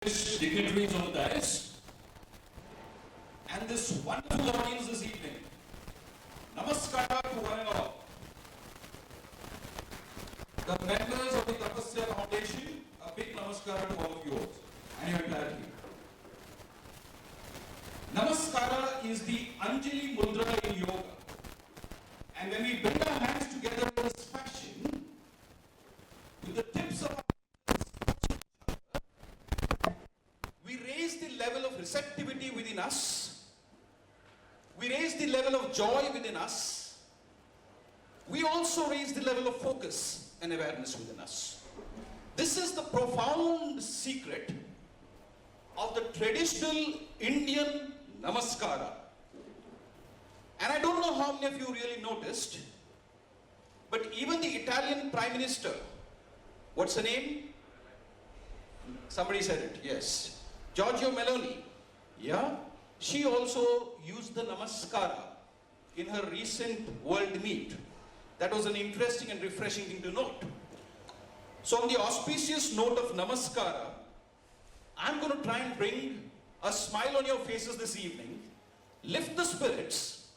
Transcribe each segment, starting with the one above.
Dignitaries on the dais, and this wonderful audience this evening. Namaskara to one and all. The members of the Tapasya Foundation, a big namaskara to all of you and your entire team. Namaskara is the Anjali Mudra in yoga. And when we bring our hands together in this fashion, with the tips of our we raise the level of receptivity within us. We raise the level of joy within us. We also raise the level of focus and awareness within us. This is the profound secret of the traditional Indian Namaskara. And I don't know how many of you really noticed, but even the Italian Prime Minister, what's her name? Somebody said it, yes. Giorgio Meloni, yeah, she also used the Namaskara in her recent world meet. That was an interesting and refreshing thing to note. So on the auspicious note of Namaskara, I'm going to try and bring a smile on your faces this evening, lift the spirits,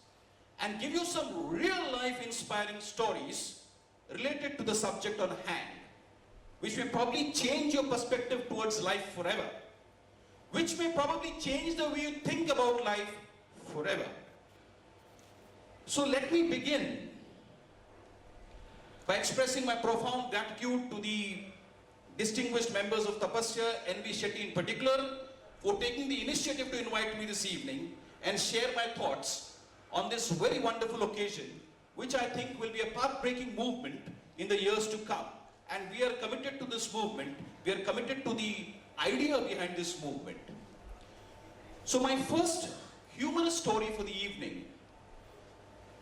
and give you some real life inspiring stories related to the subject on hand, which will probably change your perspective towards life forever, which may probably change the way you think about life forever. So let me begin by expressing my profound gratitude to the distinguished members of Tapasya, N.V. Shetty in particular, for taking the initiative to invite me this evening and share my thoughts on this very wonderful occasion, which I think will be a path-breaking movement in the years to come. And we are committed to this movement. We are committed to the idea behind this movement. So my first humorous story for the evening,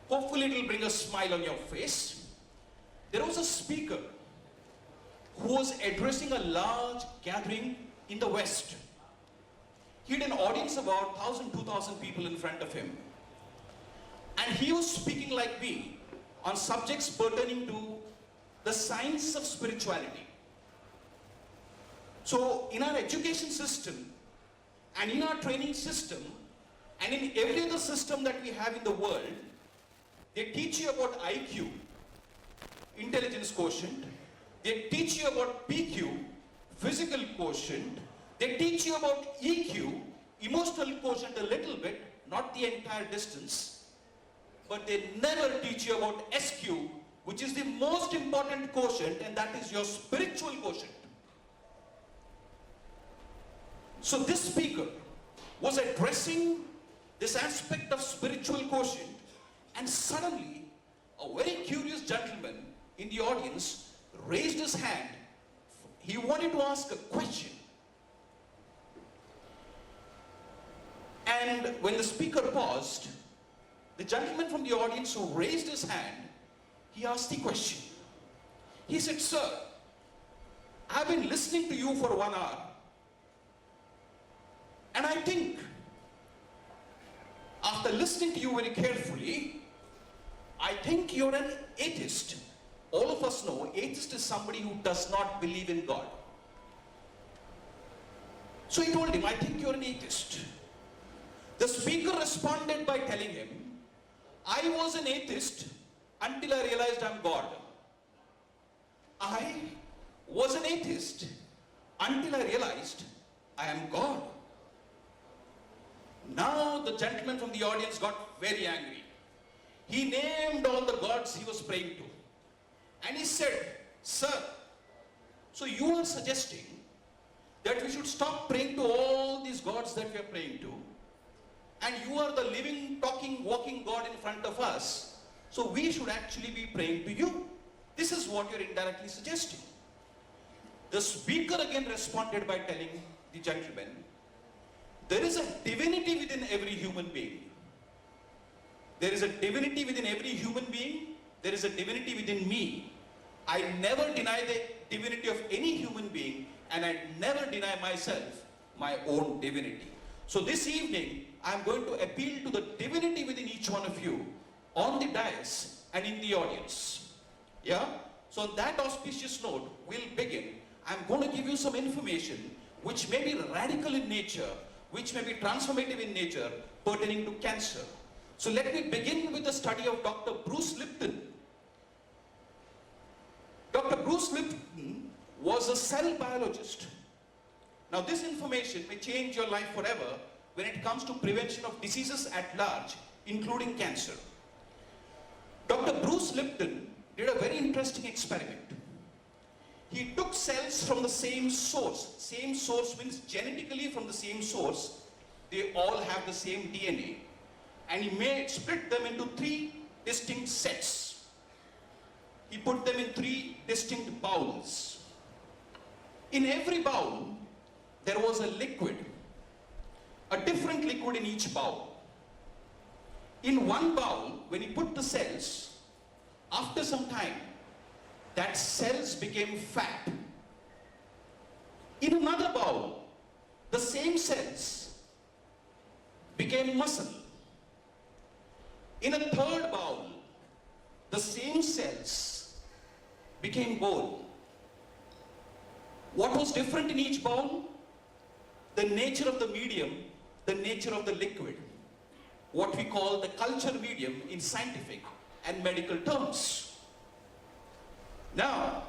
hopefully it will bring a smile on your face. There was a speaker who was addressing a large gathering in the West. He had an audience of about 1,000, 2,000 people in front of him. And he was speaking like me on subjects pertaining to the science of spirituality. So in our education system and in our training system and in every other system that we have in the world, they teach you about IQ, intelligence quotient. They teach you about PQ, physical quotient. They teach you about EQ, emotional quotient a little bit, not the entire distance. But they never teach you about SQ, which is the most important quotient, and that is your spiritual quotient. So this speaker was addressing this aspect of spiritual quotient, and suddenly a very curious gentleman in the audience raised his hand. He wanted to ask a question. And when the speaker paused, the gentleman from the audience who raised his hand, he asked the question. He said, "Sir, I've been listening to you for 1 hour. And I think, after listening to you very carefully, I think you're an atheist." All of us know atheist is somebody who does not believe in God. So he told him, "I think you're an atheist." The speaker responded by telling him, "I was an atheist until I realized I'm God. I was an atheist until I realized I am God." Now the gentleman from the audience got very angry. He named all the gods he was praying to. And he said, "Sir, so you are suggesting that we should stop praying to all these gods that we are praying to, and you are the living, talking, walking God in front of us, so we should actually be praying to you. This is what you're indirectly suggesting." The speaker again responded by telling the gentleman, "There is a divinity within every human being. There is a divinity within every human being. There is a divinity within me. I never deny the divinity of any human being, and I never deny myself my own divinity." So this evening, I'm going to appeal to the divinity within each one of you on the dais and in the audience. Yeah? So on that auspicious note, we'll begin. I'm going to give you some information which may be radical in nature, which may be transformative in nature, pertaining to cancer. So let me begin with the study of Dr. Bruce Lipton. Dr. Bruce Lipton was a cell biologist. Now this information may change your life forever when it comes to prevention of diseases at large, including cancer. Dr. Bruce Lipton did a very interesting experiment. He took cells from the same source. Same source means genetically from the same source. They all have the same DNA. And he may split them into 3 distinct sets. He put them in 3 distinct bowls. In every bowl, there was a liquid, a different liquid in each bowl. In one bowl, when he put the cells, after some time, that cells became fat. In another bowl, the same cells became muscle. In a third bowl, the same cells became bone. What was different in each bowl? The nature of the medium, the nature of the liquid. What we call the culture medium in scientific and medical terms. Now,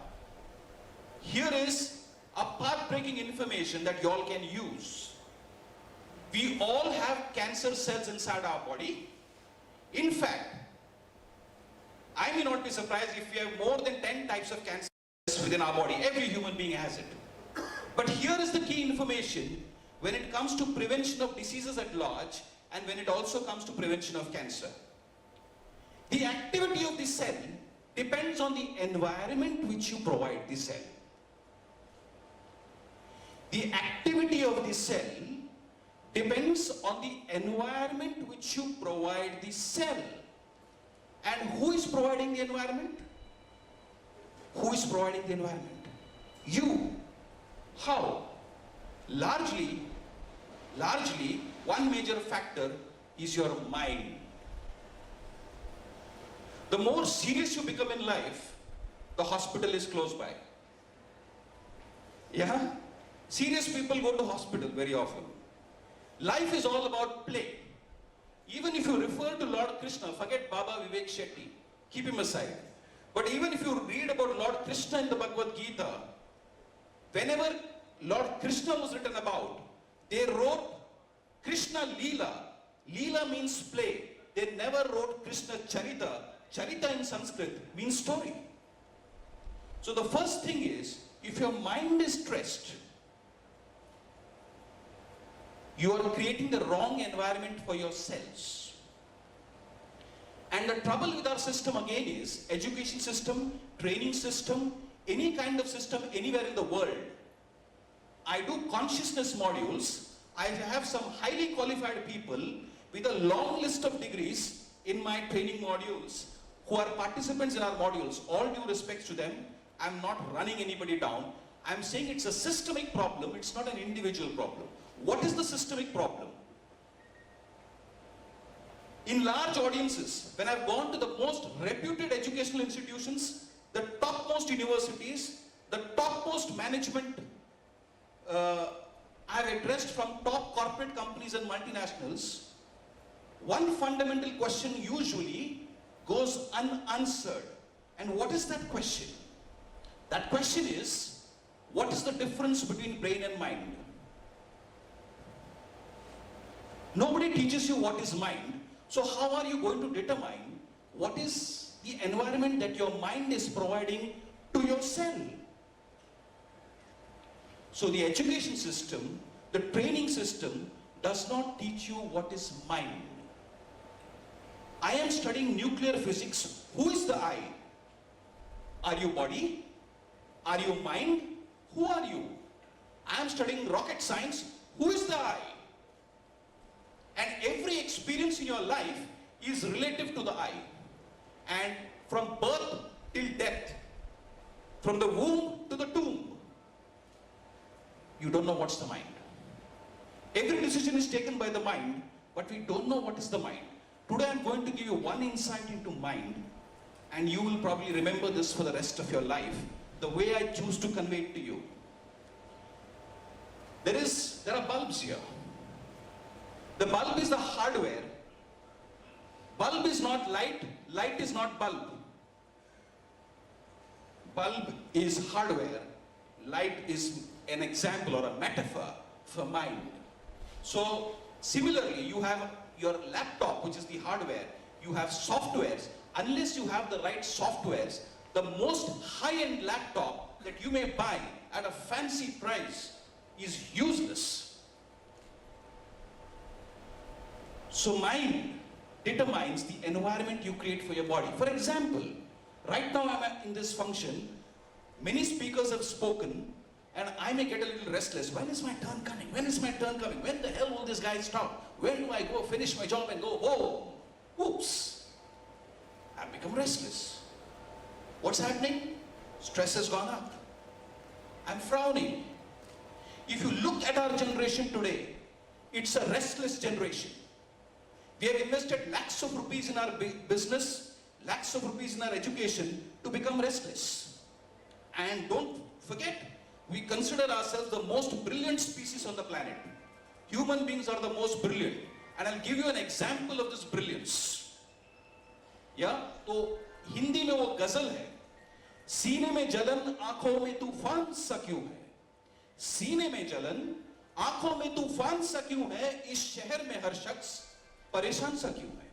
here is a path-breaking information that you all can use. We all have cancer cells inside our body. In fact, I may not be surprised if we have more than 10 types of cancer within our body. Every human being has it. But here is the key information when it comes to prevention of diseases at large and when it also comes to prevention of cancer. The activity of the cell depends on the environment which you provide the cell. The activity of the cell depends on the environment which you provide the cell. And who is providing the environment? Who is providing the environment? You. How? Largely, one major factor is your mind. The more serious you become in life, the hospital is close by. Yeah? Serious people go to hospital very often. Life is all about play. Even if you refer to Lord Krishna, forget Baba Vivek Shetty, keep him aside. But even if you read about Lord Krishna in the Bhagavad Gita, whenever Lord Krishna was written about, they wrote Krishna Leela. Leela means play. They never wrote Krishna Charita. Charita in Sanskrit means story. So the first thing is, if your mind is stressed, you are creating the wrong environment for your cells. And the trouble with our system again is, education system, training system, any kind of system anywhere in the world. I do consciousness modules. I have some highly qualified people with a long list of degrees in my training modules who are participants in our modules. All due respects to them, I'm not running anybody down. I'm saying it's a systemic problem, it's not an individual problem. What is the systemic problem? In large audiences, when I've gone to the most reputed educational institutions, the topmost universities, the topmost management I've addressed from top corporate companies and multinationals, one fundamental question usually goes unanswered. And what is that question? That question is, what is the difference between brain and mind? Nobody teaches you what is mind. So how are you going to determine what is the environment that your mind is providing to your cell? So the education system, the training system does not teach you what is mind. I am studying nuclear physics. Who is the I? Are you body? Are you mind? Who are you? I am studying rocket science. Who is the I? And every experience in your life is relative to the I. And from birth till death, from the womb to the tomb, you don't know what's the mind. Every decision is taken by the mind, but we don't know what is the mind. Today I'm going to give you one insight into mind, and you will probably remember this for the rest of your life, the way I choose to convey it to you. There are bulbs here. The bulb is the hardware. Bulb is not light, light is not bulb. Bulb is hardware, light is an example or a metaphor for mind. So similarly, you have your laptop, which is the hardware, you have softwares. Unless you have the right softwares, the most high-end laptop that you may buy at a fancy price is useless. So mind determines the environment you create for your body. For example, right now I'm in this function, many speakers have spoken, and I may get a little restless. When is my turn coming? When is my turn coming? When the hell will this guy stop? When do I go finish my job and go home? Oops, I've become restless. What's happening? Stress has gone up. I'm frowning. If you look at our generation today, it's a restless generation. We have invested lakhs of rupees in our business, lakhs of rupees in our education to become restless. And don't forget, we consider ourselves the most brilliant species on the planet. Human beings are the most brilliant. And I'll give you an example of this brilliance. Yeah? तो हिंदी में वो गजल है, सीने में जलन आंखों में तूफान सा क्यों है, सीने में जलन आंखों में तूफान सा क्यों है, इस शहर में हर शख्स परेशान सा क्यों है.